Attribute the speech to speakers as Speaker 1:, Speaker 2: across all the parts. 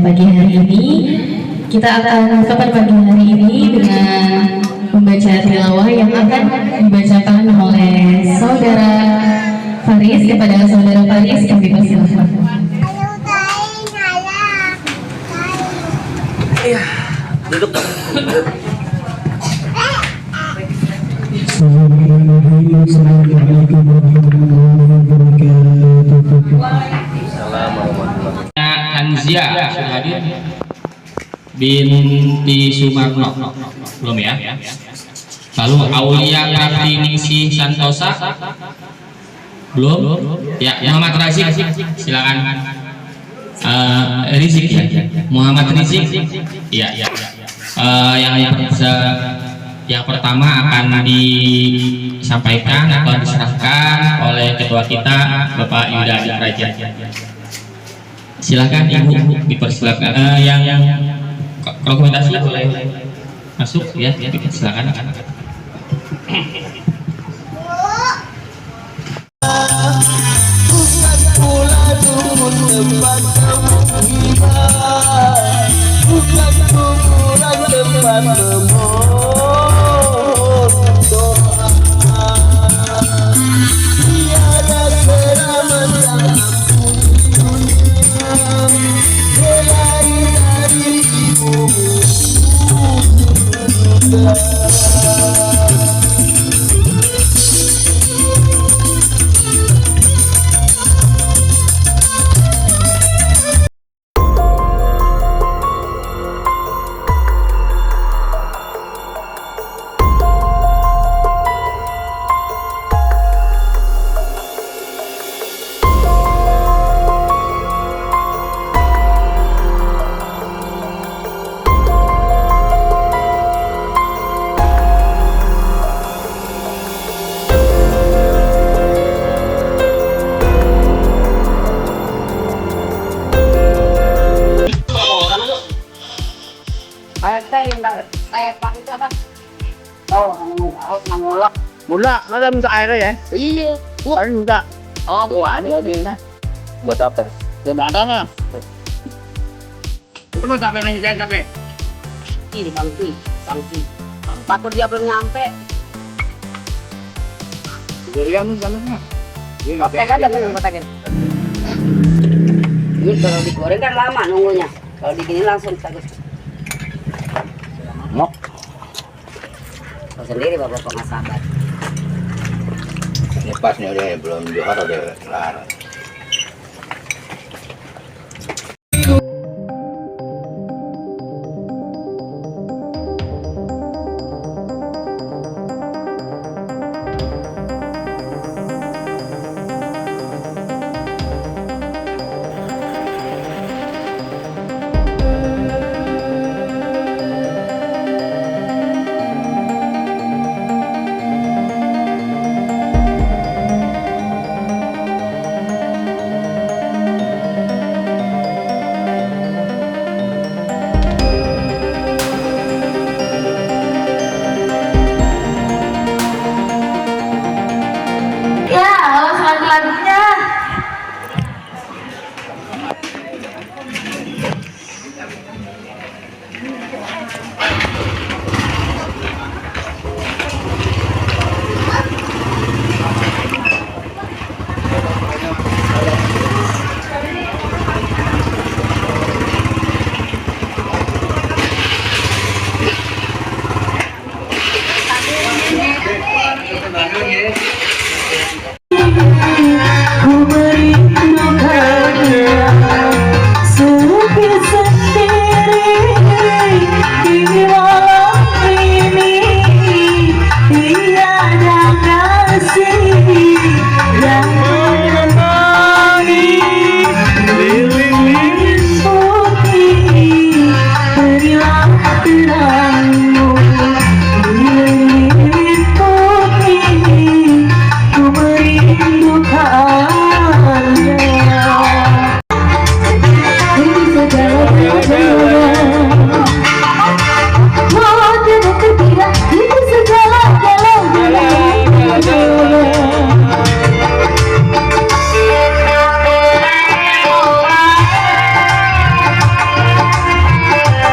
Speaker 1: pagi hari ini. Kita akan kapan pagi hari ini dengan membaca tilawah yang akan dibacakan oleh saudara Faris. Kepada saudara Faris kami persilahkan.
Speaker 2: Iya, duduk.
Speaker 3: Assalamualaikum warahmatullahi wabarakatuh.
Speaker 2: Kanzia sudah hadir. Binti Sumarno belum ya? Lalu Aulia Kartiningsih Santosa belum? Ya, Muhammad Razik silakan. Rizik ya, Muhammad Rizik. Ya. Yang pertama akan disampaikan atau diserahkan oleh ketua kita Bapak Yuda Adi Praja. Silakan Ibu dipersilakan. Yang dokumentasi boleh masuk ya, silakan.
Speaker 4: Bukan kuburan tempat memohon doa, tiada keramat yang ampuni selain dari ibumu juga.
Speaker 5: Mula, nada minta air ya?
Speaker 4: Iya,
Speaker 5: Air minta.
Speaker 4: oh buat dia.
Speaker 5: Buat apa?
Speaker 4: Sebenarnya
Speaker 5: Lu sampai nanya saya sampai.
Speaker 4: ini bangki. Patur dia belum nyampe.
Speaker 5: Jadi kamu sana.
Speaker 4: Oke kan ada yang kotakin. Ini kalau digoreng kan lama nunggunya. Kalau digini langsung bagus.
Speaker 5: Mok.
Speaker 4: Kau sendiri bapak pengasaban.
Speaker 5: Ini pas nih udah belum jual udah kelar.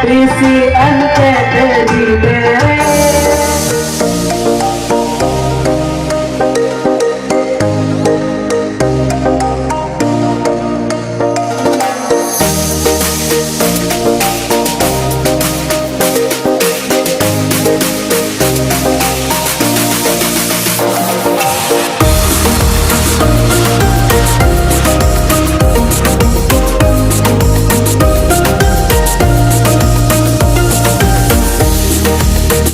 Speaker 3: Risi ante di bere